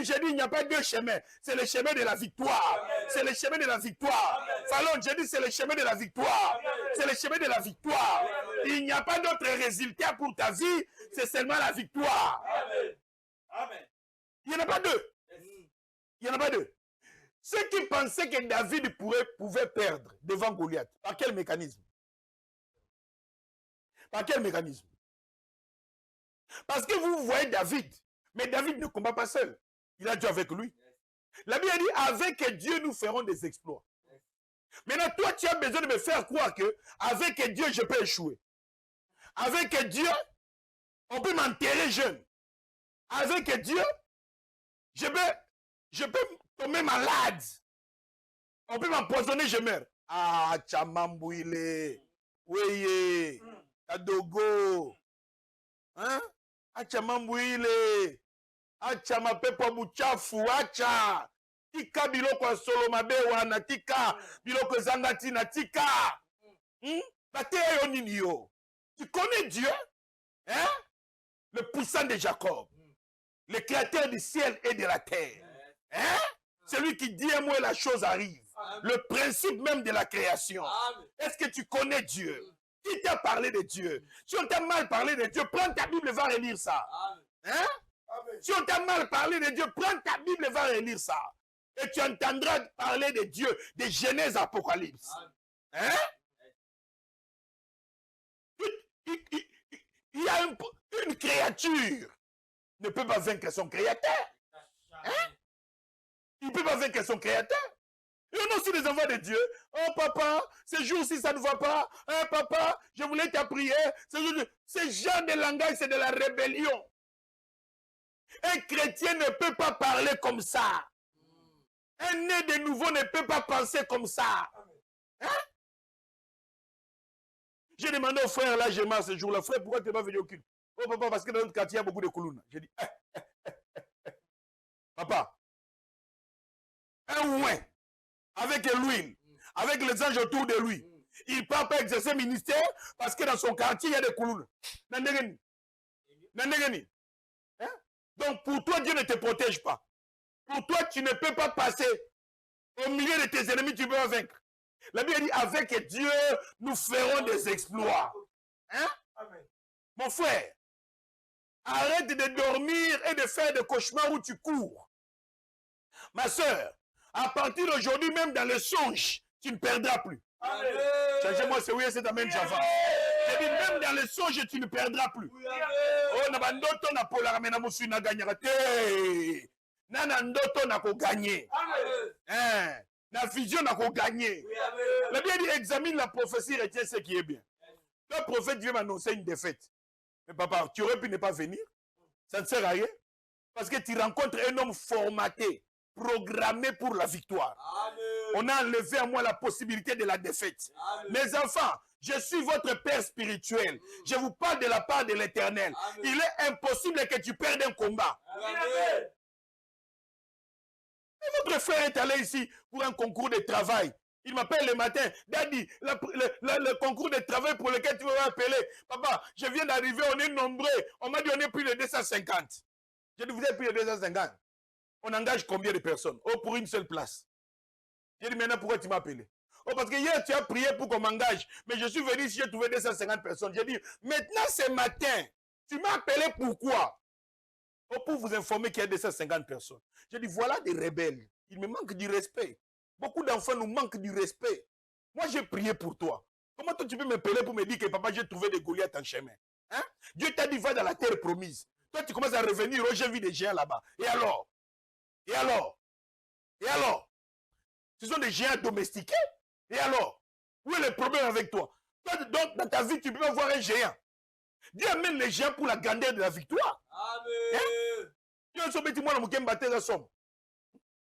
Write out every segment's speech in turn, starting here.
j'ai dit, il n'y a pas deux chemins. C'est le chemin de la victoire. C'est le chemin de la victoire. Fallon, j'ai dit, c'est le chemin de la victoire. C'est le chemin de la victoire. Il n'y a pas d'autre résultat pour ta vie, c'est seulement la victoire. Amen. Il n'y en a pas deux. Il n'y en a pas deux. Ceux qui pensaient que David pouvait perdre devant Goliath, par quel mécanisme? Par quel mécanisme? Parce que vous voyez David, mais David ne combat pas seul. Il a Dieu avec lui. La Bible dit, avec Dieu, nous ferons des exploits. Maintenant, toi, tu as besoin de me faire croire que avec Dieu, je peux échouer. Avec Dieu, on peut m'enterrer jeune. Avec Dieu, je peux tomber malade. On peut m'empoisonner, je meurs. Ah, Chamambouile. Oui, Kadogo. Hein? Acha Mambouile. Acha mapepo buchafu. Acha. Tika biloko ya solo mabe wana. Tika biloko zangati na tika. Bate yo nini yo. Tu connais Dieu? Hein? Le puissant de Jacob. Le créateur du ciel et de la terre. Hein? Celui qui dit un mot et la chose arrive. Le principe même de la création. Est-ce que tu connais Dieu? Qui t'a parlé de Dieu? Si on t'a mal parlé de Dieu, prends ta Bible et va relire ça. Hein? Si on t'a mal parlé de Dieu, prends ta Bible et va relire ça. Et tu entendras parler de Dieu, de Genèse, Apocalypse. Hein? Il y a une créature ne peut pas vaincre son créateur. Hein? Il ne peut pas vaincre son créateur. Et on a aussi des enfants de Dieu. Oh papa, ce jour-ci ça ne va pas. Hein, papa, je voulais ta prière. Ce genre de langage, c'est de la rébellion. Un chrétien ne peut pas parler comme ça. Un né de nouveau ne peut pas penser comme ça. Hein? J'ai demandé au frère là, j'ai marre ce jour-là. Frère, pourquoi tu n'es pas venu au culte? Oh papa, parce que dans notre quartier, il y a beaucoup de koulouna. J'ai dit, papa, un ouin, avec l'huile, avec les anges autour de lui, il ne peut pas exercer ministère parce que dans son quartier, il y a des koulouna. Nandegeni. Hein? Donc pour toi, Dieu ne te protège pas. Pour toi, tu ne peux pas passer au milieu de tes ennemis, tu peux pas vaincre. La Bible dit, avec Dieu, nous ferons des exploits. Hein? Amen. Mon frère, arrête de dormir et de faire des cauchemars où tu cours. Ma soeur, à partir d'aujourd'hui, même dans le songe, tu ne perdras plus. Changez-moi, c'est oui, c'est Amen, Java. J'ai dit, même dans le songe, tu ne perdras plus. Oh, na bandoto na pola na musu na gagnera te. Na ndoto na ko gagner. Hein? La vision n'a qu'à gagner. La Bible dit, examine la prophétie, retiens ce qui est bien. Le prophète vient m'annoncer une défaite. Mais papa, tu aurais pu ne pas venir. Ça ne sert à rien. Parce que tu rencontres un homme formaté, programmé pour la victoire. Amen. On a enlevé à moi la possibilité de la défaite. Amen. Mes enfants, je suis votre père spirituel. Je vous parle de la part de l'Éternel. Il est impossible que tu perdes un combat. Amen. Votre frère est allé ici pour un concours de travail. Il m'appelle le matin. Daddy, le concours de travail pour lequel tu vas appeler. Papa, je viens d'arriver, on est nombreux. On m'a donné plus de 250. J'ai dit, vous avez plus de 250. On engage combien de personnes? Oh, pour une seule place. J'ai dit, maintenant, pourquoi tu m'as appelé? Oh, parce que hier, tu as prié pour qu'on m'engage. Mais je suis venu ici, j'ai trouvé 250 personnes. J'ai dit, maintenant, ce matin, tu m'as appelé pourquoi? Oh, pour vous informer qu'il y a 250 personnes. J'ai dit, voilà des rebelles. Il me manque du respect. Beaucoup d'enfants nous manquent du respect. Moi, j'ai prié pour toi. Comment toi, tu peux m'appeler pour me dire que papa, j'ai trouvé des Goliaths en chemin? Hein? Dieu t'a dit, va dans la terre promise. Toi, tu commences à revenir. Oh, j'ai vu des géants là-bas. Et alors? Et alors? Et alors? Ce sont des géants domestiqués. Et alors? Où est le problème avec toi? Toi, donc, dans ta vie, tu peux voir un géant. Dieu amène les géants pour la grandeur de la victoire. Amen. Hein?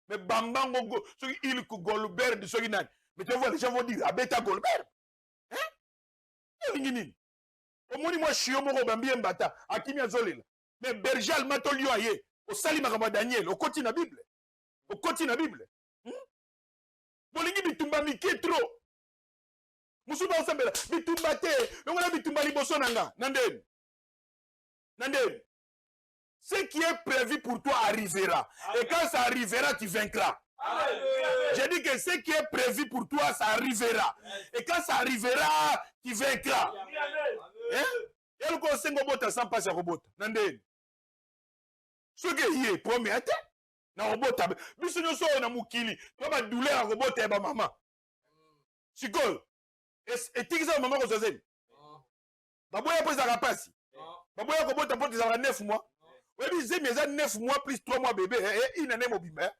Mais Bambango, il Goldberg de Soginan. Mais tu vois, les gens vont dire, Abeta Goldberg. Hein? Au moins, moi, je suis au Bambien Bata, à Kimia Zolil. Mais Berjal Matolio Aye, au Salimagama Daniel, au côté de la Bible. Au côté de la Bible. Bolingi Bitumba Miki trop. Moussouba Osambela, Bitumba Te, on a Bitumba Liboso Nanga, Nanden. Ce qui est prévu pour toi arrivera. Amen. Et quand ça arrivera, tu vaincras. J'ai dit que ce qui est prévu pour toi, ça arrivera. Et quand ça arrivera, tu vaincras. Hein? Et le conseil robota sans passer à robota. Nandé. Ce qui est premier, na robota. Biso nyoso na mukili. Toi ba douleur à robota ba maman. Sikol. Et tikisa maman ko zozen. Baboya pesa kapasi. Baboya ko bota pour 9 mois. Oui, j'ai mis 9 mois plus 3 mois bébé. Il n'a pas mobimba.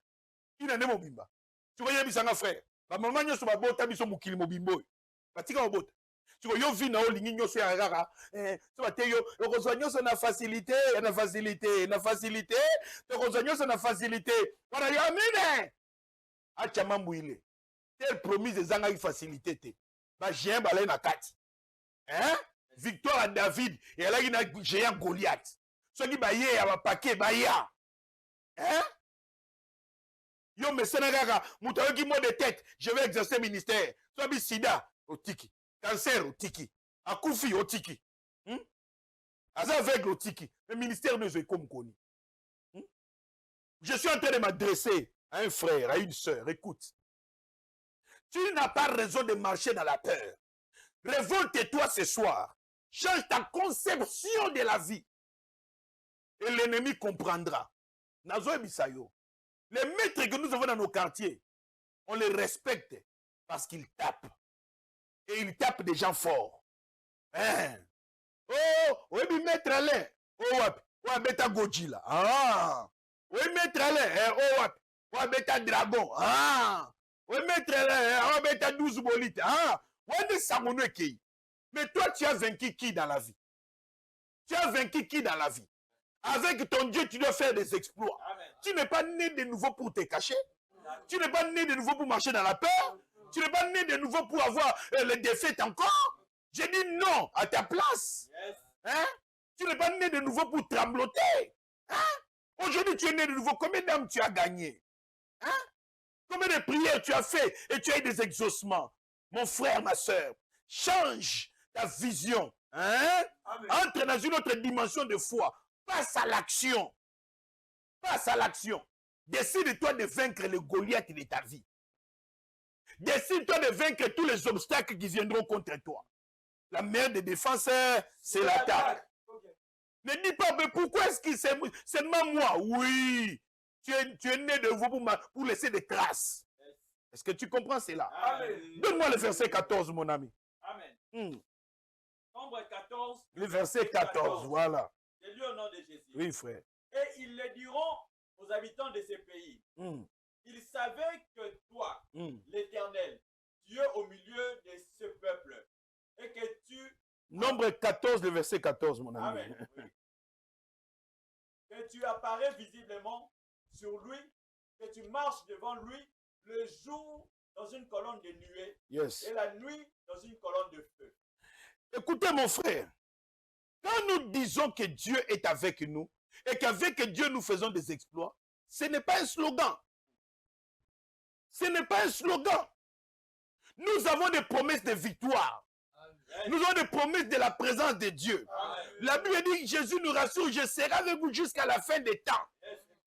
Il n'a pas mobimba. Tu vois, il y a un frère. Ma maman n'a pas bota, mais son mukili mobimbo. Batika obota. Tu vois, yo vi na o lingi nyoso ya rara. Tu vois, te yo rejoignons sur la facilité, na facilité, na facilité. Tu rejoignons sur la facilité. Voilà, yo amine. Achama mbouile. Telle promise des anga facilité te. Ba géant balai na kati. Hein? Victoire à David et elle a une géant Goliath. Ceux qui baillent à paquet baillent. Hein? Yo me sénégaga, moutawe qui mot de tête, je vais exercer ministère. Soit bi sida au tiki, cancer au tiki, akoufi au tiki. Aza aveugle au tiki. Le ministère ne est comme connu. Je suis en train de m'adresser à un frère, à une sœur. Écoute. Tu n'as pas raison de marcher dans la peur. Révolte-toi ce soir. Change ta conception de la vie. Et l'ennemi comprendra. Nazo Bisayo. Les maîtres que nous avons dans nos quartiers, on les respecte parce qu'ils tapent. Et ils tapent des gens forts. Hein? Oh, oui, maître Alain. Oh, ouais, bêta Godzilla. Ah. Oui, maître Alain. Oh, ouais, bêta Dragon. Ah. Oui, maître Alain. Oh, bêta 12 bolites. Ah. Ouais, Samono Kei. Mais toi, tu as vaincu qui dans la vie? Tu as vaincu qui dans la vie? Avec ton Dieu, tu dois faire des exploits. Amen. Tu n'es pas né de nouveau pour te cacher. Tu n'es pas né de nouveau pour marcher dans la peur. Tu n'es pas né de nouveau pour avoir les défaites encore. J'ai dit non à ta place. Yes. Hein? Tu n'es pas né de nouveau pour trembloter. Hein? Aujourd'hui, tu es né de nouveau. Combien d'âmes tu as gagné? Hein? Combien de prières tu as fait et tu as eu des exaucements? Mon frère, ma soeur, change ta vision. Hein? Entre dans une autre dimension de foi. Passe à l'action. Passe à l'action. Décide-toi de vaincre le Goliath de ta vie. Décide-toi de vaincre tous les obstacles qui viendront contre toi. La meilleure des défenses, c'est l'attaque. Okay. Ne dis pas, mais pourquoi est-ce que c'est seulement moi? Oui. Tu es né de vous pour laisser des traces. Est-ce que tu comprends cela? Amen. Donne-moi le verset 14, mon ami. Amen. Nombre 14. Le verset 14, voilà. J'ai lu au nom de Jésus. Oui, frère. Et ils le diront aux habitants de ces pays. Ils savaient que toi, l'Éternel, tu es au milieu de ce peuple. Et que tu... Nombre 14, le verset 14, mon ami. Amen. Oui. Que tu apparais visiblement sur lui, que tu marches devant lui le jour dans une colonne de nuée Yes. et la nuit dans une colonne de feu. Écoutez, mon frère, quand nous disons que Dieu est avec nous et qu'avec Dieu nous faisons des exploits, ce n'est pas un slogan. Ce n'est pas un slogan. Nous avons des promesses de victoire. Nous avons des promesses de la présence de Dieu. Amen. La Bible dit que Jésus nous rassure, je serai avec vous jusqu'à la fin des temps.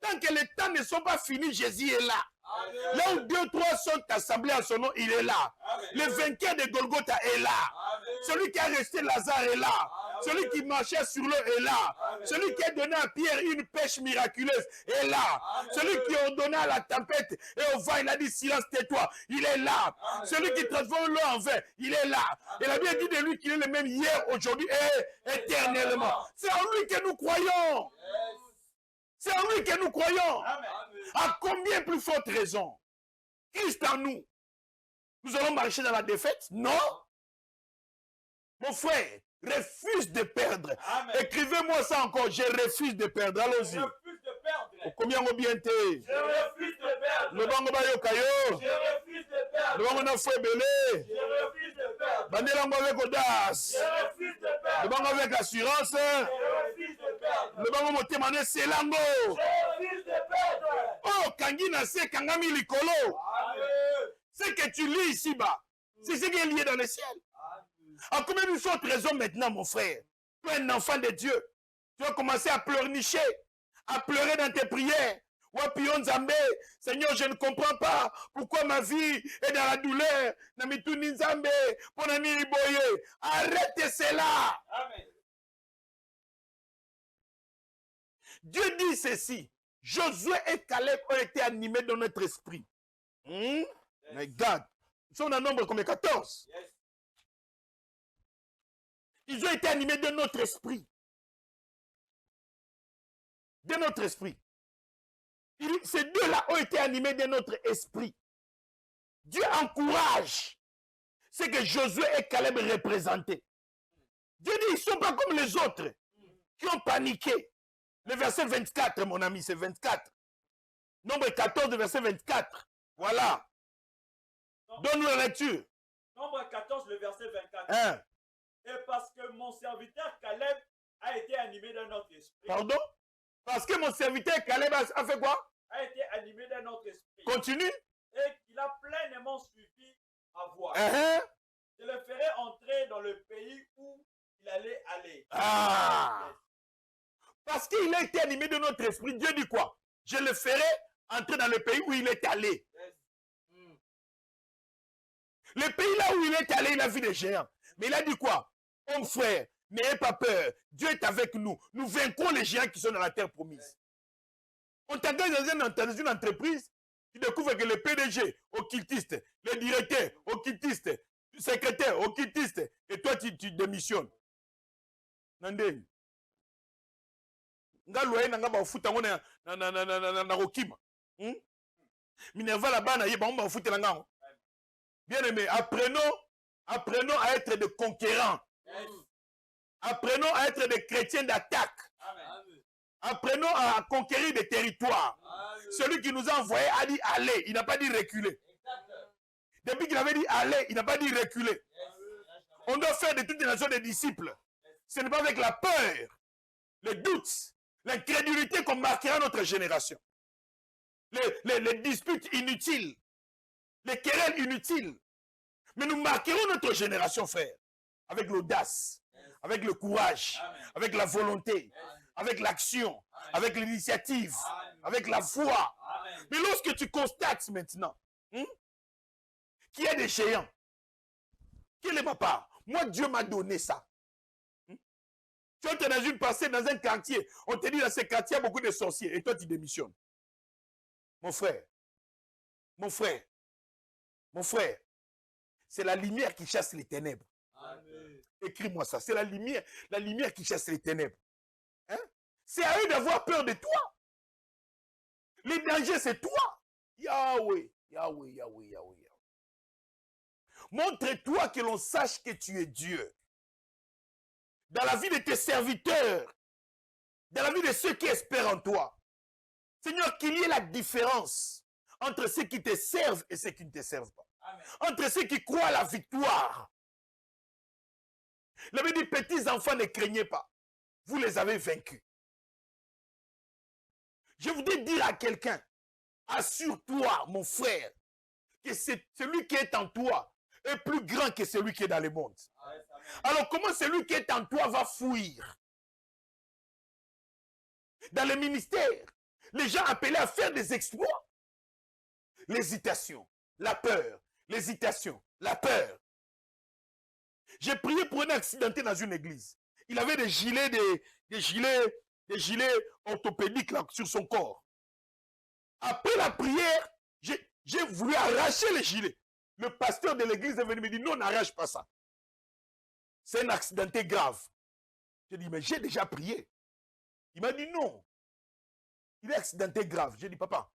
Tant que les temps ne sont pas finis, Jésus est là. Amen. Là où 2 ou 3 sont assemblés à son nom, il est là. Amen. Le vainqueur de Golgotha est là. Amen. Celui qui a resté Lazare est là. Amen. Celui qui marchait sur l'eau est là. Amen. Celui qui a donné à Pierre une pêche miraculeuse est là. Amen. Celui qui a ordonné à la tempête et au vent, il a dit silence, tais-toi, il est là. Amen. Celui qui transforme l'eau en vin, il est là. Et la Bible dit de lui qu'il est le même hier, aujourd'hui et éternellement. C'est en lui que nous croyons. Yes. C'est en lui que nous croyons. Amen. À combien plus forte raison? Christ en nous. Nous allons marcher dans la défaite? Non. Mon frère, refuse de perdre. Amen. Écrivez-moi ça encore. Je refuse de perdre. Je Allons-y. refuse de perdre. Combien on bien été? Je refuse de perdre. Le bango bayo kayo. Je refuse de perdre. Le bango na foué belé. Je refuse de perdre. Bandela ngo avec audace. Je refuse de Le perdre. bango avec assurance. Je refuse de perdre. Le bango motema ne selango. Je refuse de perdre. Oh, kangi na se kangami likolo. Amen. Ce que tu lis ici-bas, c'est ce qui est lié dans le ciel. À combien de autres raisons maintenant, mon frère? Tu es un enfant de Dieu. Tu vas commencer à pleurnicher, à pleurer dans tes prières. Wapion Zambé, Seigneur, je ne comprends pas pourquoi ma vie est dans la douleur. Namituni Zambé, Ponani Iboye. Arrêtez cela. Amen. Dieu dit ceci. Josué et Caleb ont été animés dans notre esprit. Yes. Mais regarde, ils sont en nombre comme 14. Yes. Ils ont été animés de notre esprit. De notre esprit. Ces deux-là ont été animés de notre esprit. Dieu encourage ce que Josué et Caleb représentaient. Dieu dit, ils ne sont pas comme les autres qui ont paniqué. Le verset 24, mon ami, c'est 24. Nombre 14, verset 24. Voilà. Donne-nous la lecture. Nombre 14, le verset 24. Hein? Et parce que mon serviteur Caleb a été animé d'un autre esprit. Pardon? Parce que mon serviteur Caleb a fait quoi? A été animé d'un autre esprit. Continue. Et qu'il a pleinement suivi ma voix. Je le ferai entrer dans le pays où il allait aller. Ah! Parce qu'il a été animé de notre esprit, Dieu dit quoi? Je le ferai entrer dans le pays où il est allé. Yes. Le pays là où il est allé, il a vu des géants. Mais il a dit quoi? Mon frère, n'ayez pas peur. Dieu est avec nous. Nous vaincrons les géants qui sont dans la terre promise. On t'engage dans une entreprise, tu découvres que le PDG, occultiste, le directeur, occultiste, le secrétaire, occultiste, et toi tu démissionnes. Nandé. Nga loyer nanga ba futa ngona na rokima. Minerva là-bas na yeba on ba futa nanga. Bien aimé, apprenons à être des conquérants. Yes. Apprenons à être des chrétiens d'attaque. Amen. Apprenons à conquérir des territoires. Amen. Celui qui nous a envoyés a dit aller, il n'a pas dit reculer. Depuis qu'il avait dit aller, il n'a pas dit reculer. Yes. On doit faire de toutes les nations des disciples. Ce n'est pas avec la peur, le doute, l'incrédulité qu'on marquera notre génération. Les disputes inutiles, les querelles inutiles. Mais nous marquerons notre génération, frère, avec l'audace, avec le courage, avec la volonté, avec l'action, avec l'initiative, avec la foi. Mais lorsque tu constates maintenant qu'il y a des géants, quel est ma part? Moi, Dieu m'a donné ça. Tu es dans une passée, dans un quartier, on te dit dans ce quartier, il y a beaucoup de sorciers, et toi tu démissionnes. Mon frère, mon frère, mon frère, c'est la lumière qui chasse les ténèbres. Écris-moi ça, c'est la lumière qui chasse les ténèbres. Hein? C'est à eux d'avoir peur de toi. Le danger, c'est toi. Yahweh, Yahweh, Yahweh, Yahweh. Montre-toi que l'on sache que tu es Dieu. Dans la vie de tes serviteurs, dans la vie de ceux qui espèrent en toi. Seigneur, qu'il y ait la différence entre ceux qui te servent et ceux qui ne te servent pas. Amen. Entre ceux qui croient à la victoire. Il avait dit, petits enfants, ne craignez pas. Vous les avez vaincus. Je voudrais dire à quelqu'un, assure-toi, mon frère, que celui qui est en toi est plus grand que celui qui est dans le monde. Amen. Alors comment celui qui est en toi va fuir? Dans le ministère, les gens appelés à faire des exploits. L'hésitation, la peur, l'hésitation, la peur. J'ai prié pour un accidenté dans une église. Il avait des gilets orthopédiques là, sur son corps. Après la prière, j'ai voulu arracher les gilets. Le pasteur de l'église est venu me dire, non, n'arrache pas ça. C'est un accidenté grave. J'ai dit, mais j'ai déjà prié. Il m'a dit, non. Il est accidenté grave. J'ai dit, papa,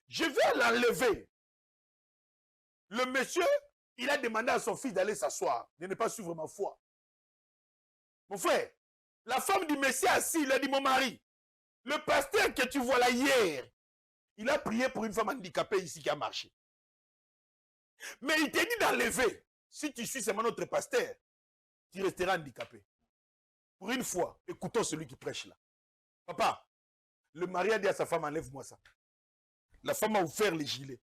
je vais l'enlever. Le monsieur, il a demandé à son fils d'aller s'asseoir, de ne pas suivre ma foi. Mon frère, la femme du Messie assis, il a dit, mon mari, le pasteur que tu vois là hier, il a prié pour une femme handicapée ici qui a marché. Mais il t'a dit d'enlever. Si tu suis seulement notre pasteur, tu resteras handicapé. Pour une fois, écoutons celui qui prêche là. Papa, le mari a dit à sa femme, enlève-moi ça. La femme a ouvert les gilets.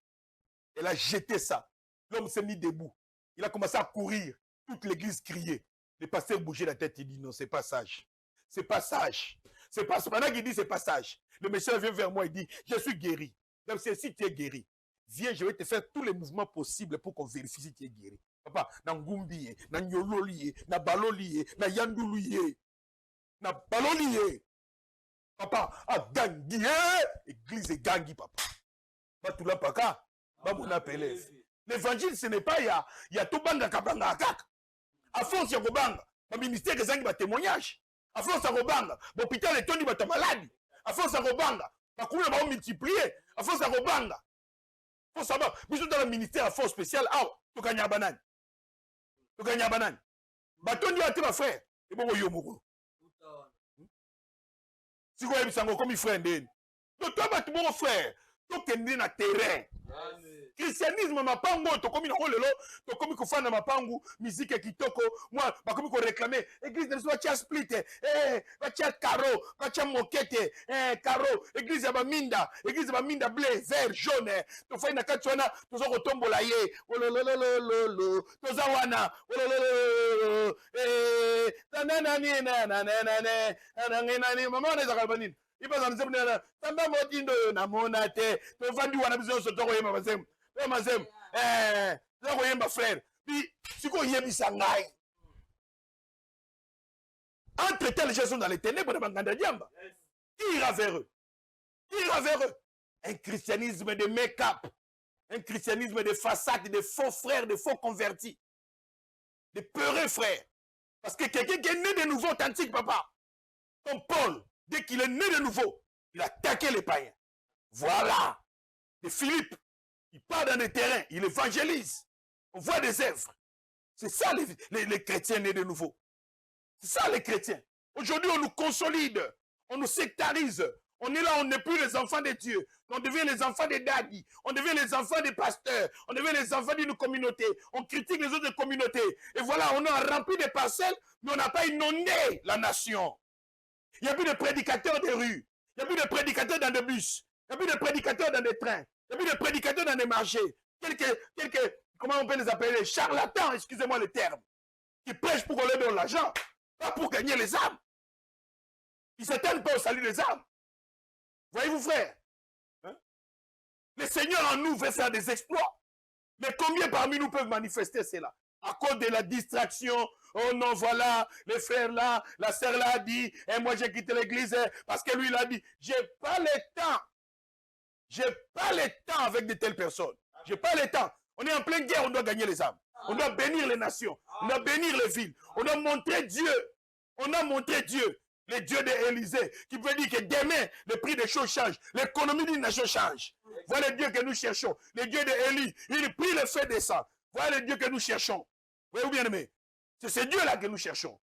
Elle a jeté ça. L'homme s'est mis debout. Il a commencé à courir. Toute l'église criait. Le pasteur bougeait la tête. Il dit non, c'est pas sage. C'est pas sage. C'est pas pendant qu'il dit c'est pas sage. Le médecin vient vers moi et dit, je suis guéri. Donc c'est si tu es guéri, viens, je vais te faire tous les mouvements possibles pour qu'on vérifie si tu es guéri. Papa, na ngumbi, na nyololi, na baloli, na yandulu, na baloli. Papa, a gangi, église et gangi, papa. Batula paka, mon appelé. L'évangile, ce n'est pas, il y a tout banga kabanga akak. À force, il y a banga. Le ministère des anges, témoignage. À force, il y a banga. L'hôpital est tenu, il malade. À force, il y a banga. La commune va multiplier. À force, il y a banga. Il faut savoir, nous sommes dans le ministère à force spéciale. Ah, tu gagnes à banane. Tu gagnes à banane. Bâton dit à tes frères. Et bon, yo, moko. Si vous avez comme il frère, donc toi, tu mon frère. Tu es na terrain. Christianisme ma pango to komi na lelo to komi ko fana mapangu musique kitoko moi ba komi ko réclamer église de soit chia split ba chia caro ba chia moquette caro église ba minda bleu vert jaune to fa na katwana to zo ko tombola ye olololololo to za wana ololololo nanani mama na za banini ipa za nzemna tamba modindo na monate to vandi wana bizo so to ko yema bazem mazem là voyez ma frère puis si qu'on y est bisangai entre tels gens sont dans les ténèbres de Banganda Diamba qui ira vers eux un christianisme de make-up un christianisme de façade de faux frères de faux convertis de peureux frères parce que quelqu'un qui est né de nouveau authentique papa comme Paul dès qu'il est né de nouveau il a attaqué les païens voilà de Philippe. Il part dans les terrains, il évangélise. On voit des œuvres. C'est ça les chrétiens nés de nouveau. C'est ça les chrétiens. Aujourd'hui, on nous consolide, on nous sectarise. On est là, on n'est plus les enfants de Dieu. On devient les enfants des daddies. On devient les enfants des pasteurs. On devient les enfants d'une communauté. On critique les autres communautés. Et voilà, on a rempli des parcelles, mais on n'a pas inondé la nation. Il n'y a plus de prédicateurs des rues. Il n'y a plus de prédicateurs dans des bus. Il n'y a plus de prédicateurs dans des trains. Il y a plus de prédicateurs dans les marchés. Quelques, comment on peut les appeler, les charlatans, excusez-moi le terme, qui prêchent pour qu'on leur donne l'argent, pas pour gagner les âmes. Ils ne s'attendent pas au salut des âmes. Voyez-vous, frère, hein? Le Seigneur en nous veut faire des exploits. Mais combien parmi nous peuvent manifester cela? À cause de la distraction. Oh non, voilà, les frères là, la sœur là a dit, et moi j'ai quitté l'église parce que lui il a dit, j'ai pas le temps. J'ai pas le temps avec de telles personnes. J'ai pas le temps. On est en pleine guerre, on doit gagner les âmes. On doit bénir les nations. On doit bénir les villes. On doit montrer Dieu. On a montré Dieu. Le Dieu d'Élysée, qui veut dire que demain, le prix des choses change. L'économie d'une nation change. Voilà le Dieu que nous cherchons. Le Dieu d'Élie, il prie le feu descend. Voilà le Dieu que nous cherchons. Voyez-vous bien aimé? C'est ce Dieu-là que nous cherchons.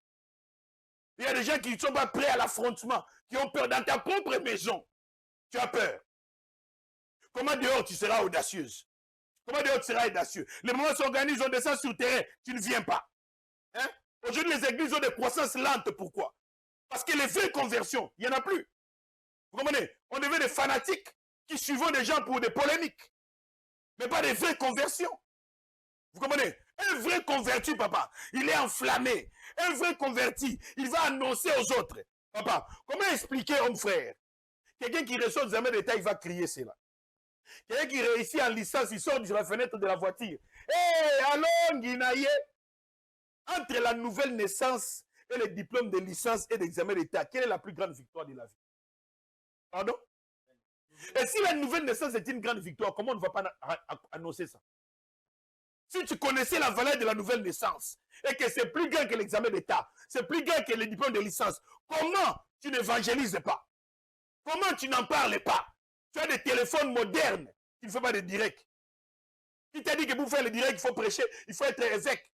Il y a des gens qui ne sont pas prêts à l'affrontement, qui ont peur dans ta propre maison. Tu as peur. Comment dehors tu seras audacieuse? Comment dehors tu seras audacieux? Les moments s'organisent, on descend sur le terrain, tu ne viens pas. Hein? Aujourd'hui, les églises ont des croissances lentes. Pourquoi? Parce que les vraies conversions, il n'y en a plus. Vous comprenez? On devient des fanatiques qui suivent des gens pour des polémiques. Mais pas des vraies conversions. Vous comprenez? Un vrai converti, papa, il est enflammé. Un vrai converti, il va annoncer aux autres. Papa, comment expliquer, homme frère? Quelqu'un qui reçoit des armées d'État, il va crier cela. Quelqu'un qui réussit en licence, il sort sur la fenêtre de la voiture. Hé, allons, Guinaye. Entre la nouvelle naissance et le diplôme de licence et d'examen d'État, quelle est la plus grande victoire de la vie? Pardon? Et si la nouvelle naissance est une grande victoire, comment on ne va pas annoncer ça? Si tu connaissais la valeur de la nouvelle naissance et que c'est plus grand que l'examen d'État, c'est plus grand que le diplôme de licence, comment tu n'évangélises pas? Comment tu n'en parles pas? Tu as des téléphones modernes, tu ne fais pas de direct. Qui t'a dit que pour faire le direct, il faut prêcher, il faut être évêque?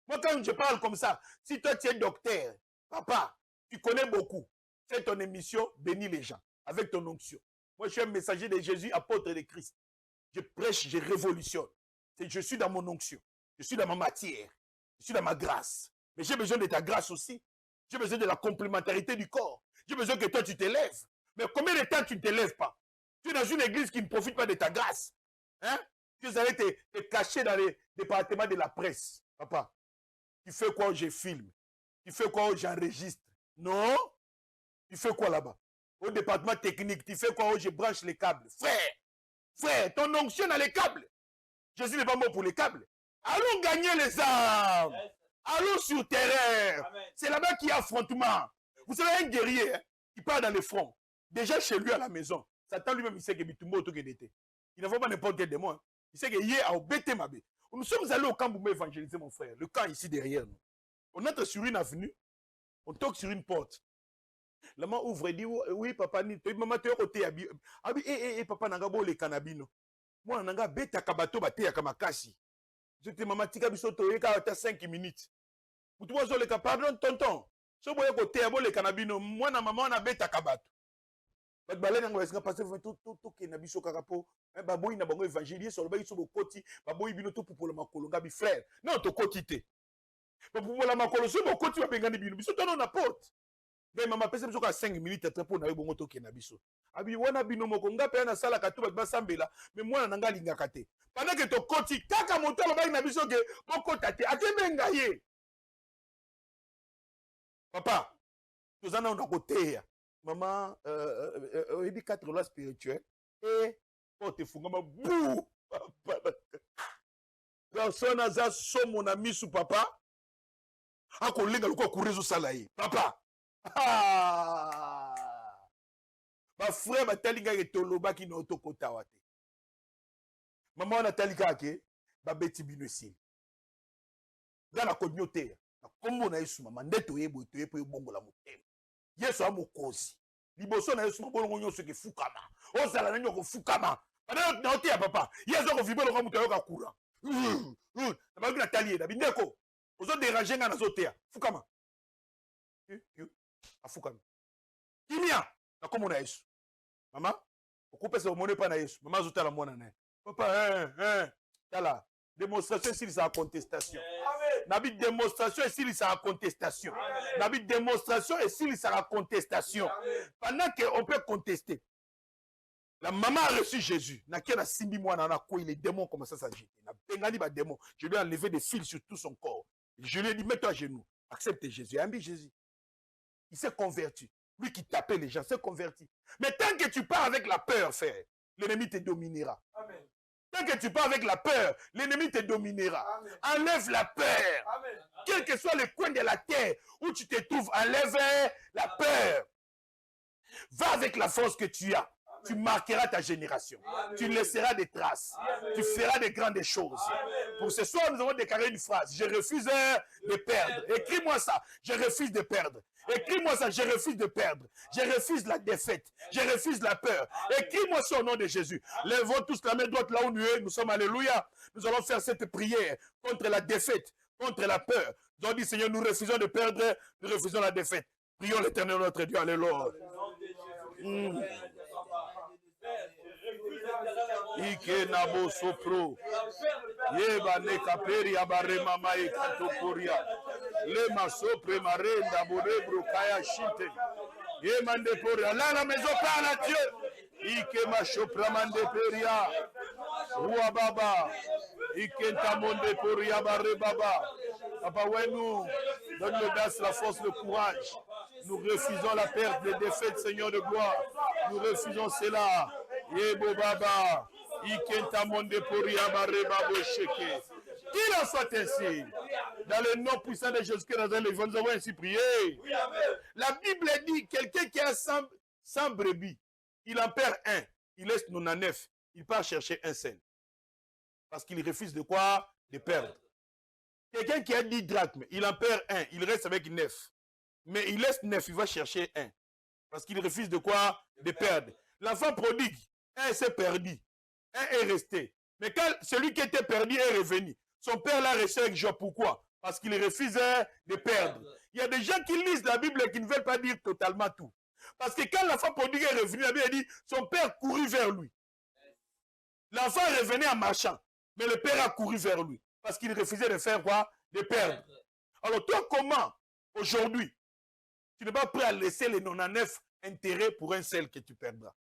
Moi, quand je parle comme ça, si toi tu es docteur, papa, tu connais beaucoup, fais ton émission, bénis les gens avec ton onction. Moi, je suis un messager de Jésus, apôtre de Christ. Je prêche, je révolutionne. Je suis dans mon onction, je suis dans ma matière, je suis dans ma grâce. Mais j'ai besoin de ta grâce aussi. J'ai besoin de la complémentarité du corps. J'ai besoin que toi, tu te lèves. Mais combien de temps tu ne te lèves pas? Tu es dans une église qui ne profite pas de ta grâce. Hein? Tu allais te cacher dans les départements de la presse. Papa, tu fais quoi où je filme? Tu fais quoi où j'enregistre? Non? Tu fais quoi là-bas? au département technique, tu fais quoi? Oh, je branche les câbles. Frère, ton onction a les câbles. Jésus n'est pas mort pour les câbles. Allons gagner les âmes. Allons sur terrain. C'est là-bas qu'il y a affrontement. Vous savez, un guerrier qui part dans le front, déjà chez lui à la maison, Satan lui-même, il sait que Bitumbo était. Il ne faut pas n'importe quel démon. Il sait qu'il y a au Bétémabé. Nous sommes allés au camp pour évangéliser, mon frère. Le camp ici derrière nous. On entre sur une avenue, on toque sur une porte. La maman ouvre et dit, oui, papa, maman, tu es côté. Papa, n'a pas le cannabino. Moi, nanga beta kabato bate ya kamakasi. Je te maman tika bisoto yeka ta 5 minutes. Vous vois le pardon tonton. So boye côté ya le cannabino, moi na maman na beta kabato. Bat balena ngo eska passer tout ke na biso kakapo. Baboyi na bango évangélier sur le bayi so bokoti, baboyi bino to pour le makolo ngabi frère. Non to kotité. Pour le makolo so bokoti ba bengani bino. Biso tono na porte. Mais maman pese biso ka 5 minutes après pour na bongo to ke na biso. Abi wana bino moko ngape na sala ka to ba sambela mais moi na nga lingaka te pendant que to koti kaka moto lo ba na biso ke boko tate atebenga ye papa tozana on a côté maman ebi 4 lois spirituelles et porte fungama bou personne aza so mon ami sous papa akolinga loko kurezo sala ye papa ma frère batalinga etoloba ki na otokota wate maman na talika ke babeti bino sil ngana kodnyote na kombo na Yesu mama ndeto yebo to yepo bongola motema Yesu amokozi liboso na Yesu mabolo nyonso ke fukama ozala na nyoko fukama bana na ote ya papa Yesu ko vibelo ko muto yoka kura na bagu na talier na bindeko ozo déranger ngana zotea fukama afukama kimia na kombo na Yesu maman okupesa omone pa na Yesu maman zotala mwana na papa tala démonstration ici c'est la contestation nabi démonstration ici c'est la contestation nabi démonstration ici c'est la contestation pendant que on peut contester la maman a reçu Jésus na kena simbi mwana na quoi les démons commencent à s'agiter na bengani ba démons je lui ai enlevé des fils sur tout son corps je lui ai dit mets-toi à genoux accepte Jésus ambi Jésus il s'est converti. Lui qui tapait les gens s'est converti. Mais tant que tu pars avec la peur, frère, l'ennemi te dominera. Amen. Tant que tu pars avec la peur, l'ennemi te dominera. Amen. Enlève la peur. Amen. Quel que soit le coin de la terre où tu te trouves, enlève la peur. Va avec la force que tu as. Tu marqueras ta génération. Amen. Tu laisseras des traces. Amen. Tu feras de grandes choses. Amen. Pour ce soir, nous avons déclaré une phrase. Je refuse de perdre. Écris-moi ça. Je refuse de perdre. Écris-moi ça. Je refuse de perdre. Je refuse la défaite. Je refuse la peur. Écris-moi ça au nom de Jésus. Lèvons tous la main droite là où nous sommes. Alléluia. Nous allons faire cette prière contre la défaite, contre la peur. Nous avons dit, Seigneur, nous refusons de perdre. Nous refusons la défaite. Prions l'Éternel notre Dieu. Alléluia. Ike nabo sopro yeba ne kaperi abare mama ikato koria le masopre marenda bodebro kaya shite yemande poria la maison parle à Dieu ike mashopra mande peria roi baba ike tamonde poria bare baba papa wenu donne l'audace, la force, le courage. Nous refusons la perte des défaites, Seigneur de gloire. Nous refusons cela. Yebo baba, ikenta monde poria bareba bosheke. Qu'il en soit ainsi. Dans le nom puissant de Jésus-Christ, nous avons ainsi prié. La Bible dit, quelqu'un qui a 100 brebis, il en perd un, il laisse 99, il part chercher un seul. Parce qu'il refuse de quoi? De perdre. Quelqu'un qui a 10 drachmes, il en perd un, il reste avec 9. Mais il laisse 9, il va chercher un. Parce qu'il refuse de quoi? De perdre. L'enfant prodigue, un s'est perdu, un est resté. Mais quand celui qui était perdu est revenu, son père l'a resté avec Job. Pourquoi? Parce qu'il refusait de perdre. Il y a des gens qui lisent la Bible et qui ne veulent pas dire totalement tout. Parce que quand l'enfant prodigue est revenu, la Bible dit, son père courut vers lui. L'enfant est revenu en marchant, mais le père a couru vers lui. Parce qu'il refusait de faire quoi? De perdre. Alors toi, comment, aujourd'hui, tu n'es pas prêt à laisser les 99 intérêts pour un seul que tu perdras?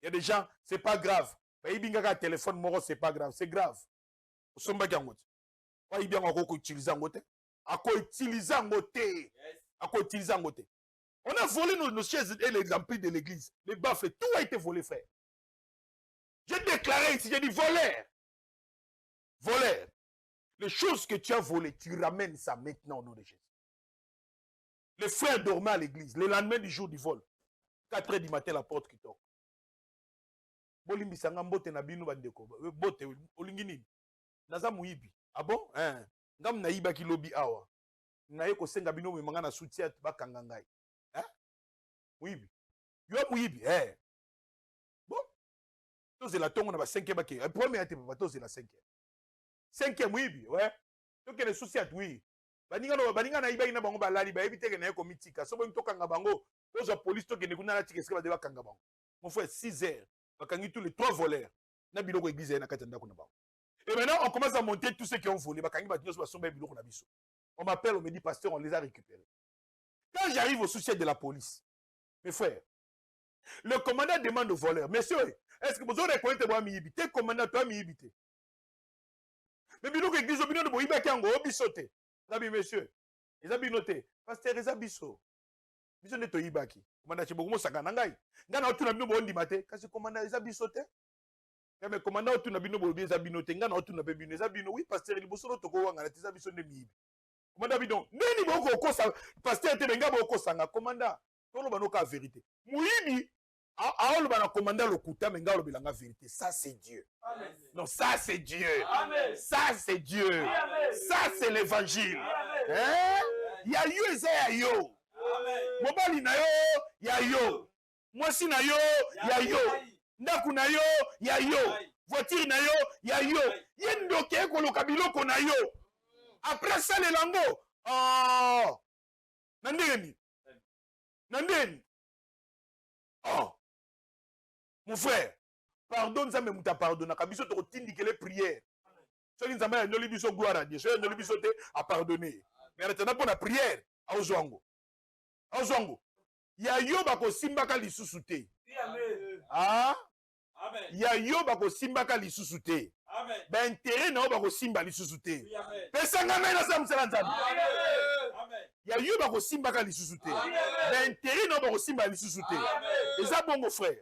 Il y a des gens, c'est pas grave. Un téléphone, c'est pas grave. C'est grave. Il y a des gens qui utilisent un côté. On a volé nos chaises et les amplis de l'église. Les baffles, tout a été volé, frère. J'ai déclaré ici, j'ai dit voleur. Voleur. Les choses que tu as volées, tu ramènes ça maintenant au nom de Jésus. Les frères dormaient à l'église. Le lendemain du jour du vol. 4 h du matin, la porte qui toque. Bolimbisanga mbote na bino bandeko. Bote olingi nini? Naza muibi. Ah bon? Ngam na iba ki lobi awa. Na yeko senga bino memanga na soutien bakanga ngai. Muibi. Yo muibi. Bon. Toze la tongo na ba 5e bake. Premier ate ba toze la 5e. 5e muibi, ouais. Donc les soucis à oui. Baninga na iba ina bango balali ba ebiteke na yeko mitika. So bo mtokanga bango. Oza police to kene kuna na tikeske ba de bakanga bango. Mon frère 6 heures. Bakangi tous les 3 voleurs. Na biloko église na katanda kuna bango. Et maintenant on commence à monter tous ceux qui ont volé. Bakangi ba nyos ba somba biloko na biso. On m'appelle, on me dit pasteur, on les a récupérés. Quand j'arrive au souci de la police, mes frères, le commandant demande aux voleurs, messieurs, est-ce que vous avez reconnaître moi mi ibité commandant toi mi ibité? Mais biloko église obino de boiba kango obisote. Nabi messieurs, les abinoté, pasteur les abiso. Biso ne to ibaki. Commandant chebomo sakana ngai. Ngana otu na bino bondi mate, kasi commandant les abisote. Mais commandant otu na bino bobi les abinoté, ngana otu na bebino les abino. Oui, pasteur il boso to ko wanga na tes abiso ne mi ibi. Commandant bidon, neni boko kosa pasteur te benga boko sanga commandant. Tolo banoka vérité. Muibi aolo bana commandant le kuta menga lo bilanga vérité. Ça c'est Dieu. Amen. Non, ça c'est Dieu. Amen. Ça c'est Dieu. Amen. Ça c'est l'évangile. Hein? Ya yo eza yo. Amen. Mobali na yo ya yo. Mwasi na yo ya yo. Ndaku na yo ya yo. Voiture na yo ya yo. Yendo ke ko lo kabiloko na yo. Après ça, les langues, Nandeni. Nandeni. Oh. Mon frère, pardonne ça, mais tu pardonne. Kabiso te retindi que les prières. Ceux qui n'ont pas biso gloire à Dieu. Ceux qui n'ont pas biso te à pardonner. Mais maintenant, pour la prière, à Ozwango. À Ozwango. Ya yo bako simbaka lisusu te. Ah. Ya yo bako simbaka lisusu te. Ben intérêt na bako simba lisusu te. Pesanga mena sa msala nzambe. Ya yo bako simbaka lisusu te. Ben intérêt na bako simba lisusu te. Eza bongo frère.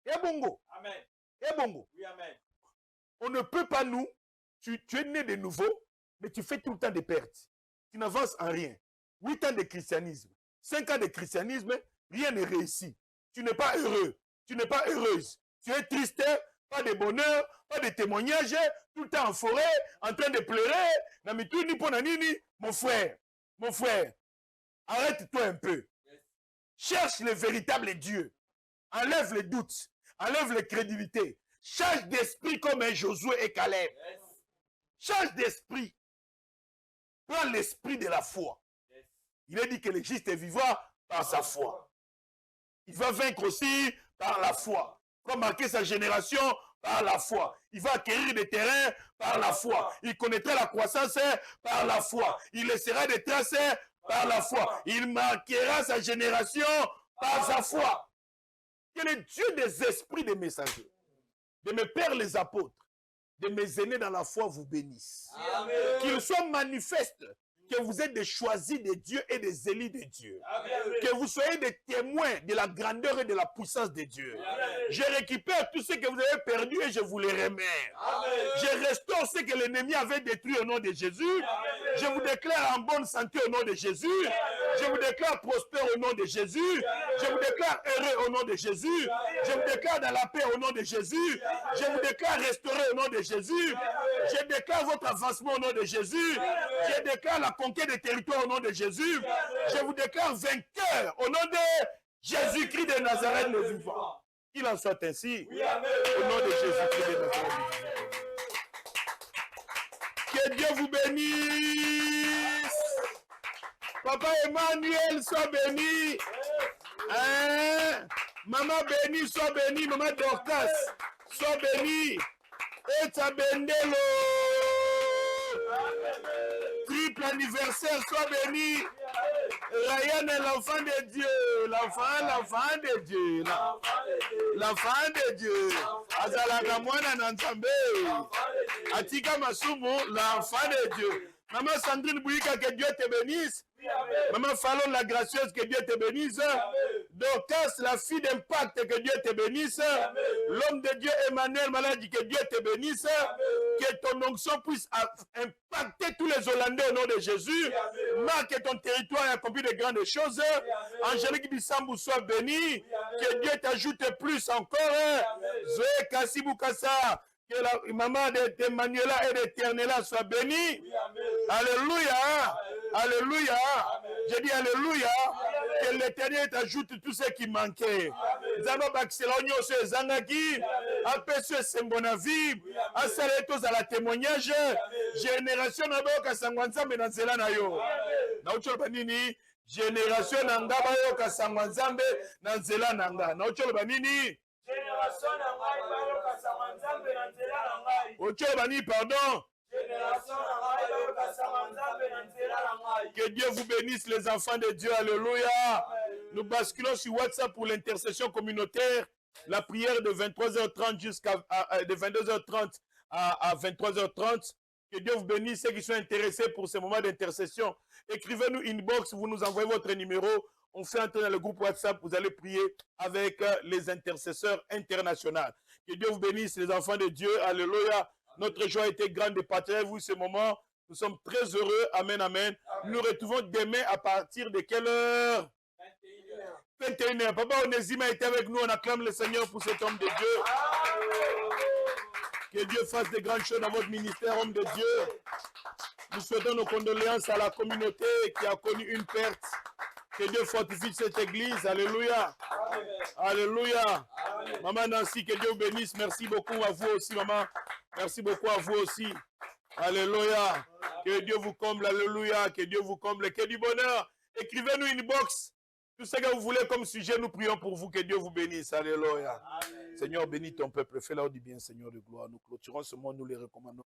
Et bongo. Amen. Et bongo. Oui, amen. On ne peut pas nous, tu es né de nouveau, mais tu fais tout le temps des pertes. Tu n'avances en rien. 8 ans de christianisme, 5 ans de christianisme, rien n'est réussi. Tu n'es pas heureux, tu n'es pas heureuse. Tu es triste, pas de bonheur, pas de témoignage, tout le temps en forêt, en train de pleurer. Mon frère, arrête-toi un peu. Cherche le véritable Dieu. Enlève les doutes, enlève les crédibilités. Change d'esprit comme un Josué et Caleb. Change d'esprit. Prends l'esprit de la foi. Il est dit que le juste est vivant par sa foi. Il va vaincre aussi par la foi. Il va marquer sa génération par la foi. Il va acquérir des terrains par la foi. Il connaîtra la croissance par la foi. Il laissera des traces par la foi. Il marquera sa génération par sa foi. Que le Dieu des esprits des messagers, de mes pères les apôtres, de mes aînés dans la foi vous bénisse. Qu'il soit manifeste que vous êtes des choisis de Dieu et des élus de Dieu. Amen. Que vous soyez des témoins de la grandeur et de la puissance de Dieu. Amen. Je récupère tout ce que vous avez perdu et je vous les remets. Amen. Je restaure ce que l'ennemi avait détruit au nom de Jésus. Amen. Je vous déclare en bonne santé au nom de Jésus. Amen. Je vous déclare prospère au nom de Jésus. Amen. Je vous déclare heureux au nom de Jésus. Amen. Je vous déclare dans la paix au nom de Jésus. Amen. Je vous déclare restauré au nom de Jésus. Amen. Je déclare votre avancement au nom de Jésus. Amen. Je déclare la conquête des territoires au nom de Jésus. Je vous déclare vainqueur au nom de Jésus-Christ de Nazareth le vivant. Qu'il en soit ainsi au nom de Jésus-Christ de Nazareth le vivant. Que Dieu vous bénisse. Papa Emmanuel soit béni. Hein? Maman béni soit béni. Maman Dorcas soit béni. Et ta bendelo. Triple anniversaire, sois béni. Ryan est l'enfant de Dieu. L'enfant de Dieu. L'enfant de Dieu. Azalaka mwana na Nzambe. Atika Masumu, l'enfant de Dieu. Maman Sandrine Bouika, que Dieu te bénisse. Maman Fallon, la gracieuse, que Dieu te bénisse. Dorcas, la fille d'impact, que Dieu te bénisse. L'homme de Dieu, Emmanuel Maladi, que Dieu te bénisse. Que ton onction puisse impacter tous les Hollandais au nom de Jésus. Marque ton territoire et accomplit de grandes choses. Angélique Bissambou, sois bénie. Que Dieu t'ajoute plus encore. Zoé Kassibou-Kassa, que la maman de Manuela et de Ternela soit bénie. Alléluia. Alléluia. J'ai dit Alléluia. Que l'Éternel t'ajoute tout ce qui manquait. Zama Baxelonio se Zangaki. Apesue Sembonavi. Asaletos à la témoignage. Génération Naboka Sangwanzambe Nanzela Nayo. Nauchol Banini. Génération Nangaba Yoka Sangwanzambe Nanzela Nanga. Nauchol Banini. Génération Nangai Bayoka Sangwanzambe Nanzela Nangai. Ochol Bani, pardon. Que Dieu vous bénisse, les enfants de Dieu. Alléluia. Nous basculons sur WhatsApp pour l'intercession communautaire. La prière de 23h30 jusqu'à de 22h30 à 23h30. Que Dieu vous bénisse, ceux qui sont intéressés pour ce moment d'intercession. Écrivez-nous inbox, vous nous envoyez votre numéro. On fait entrer dans le groupe WhatsApp. Vous allez prier avec les intercesseurs internationaux. Que Dieu vous bénisse, les enfants de Dieu. Alléluia. Notre joie a été grande de partager vous ce moment. Nous sommes très heureux. Amen, amen. Nous nous retrouvons demain à partir de quelle heure? 21h. Papa Onésima était avec nous. On acclame le Seigneur pour cet homme de Dieu. Que Dieu fasse de grandes choses dans votre ministère, homme de Dieu. Nous souhaitons nos condoléances à la communauté qui a connu une perte. Que Dieu fortifie cette église. Alléluia. Amen. Alléluia. Amen. Maman Nancy, que Dieu vous bénisse. Merci beaucoup à vous aussi, maman. Merci beaucoup à vous aussi. Alléluia. Que Dieu vous comble. Alléluia. Que Dieu vous comble. Que du bonheur. Écrivez-nous une box. Tout ce que vous voulez comme sujet, nous prions pour vous. Que Dieu vous bénisse. Alléluia. Amen. Seigneur, bénis ton peuple. Fais-leur du bien, Seigneur de gloire. Nous clôturons ce monde, nous les recommandons.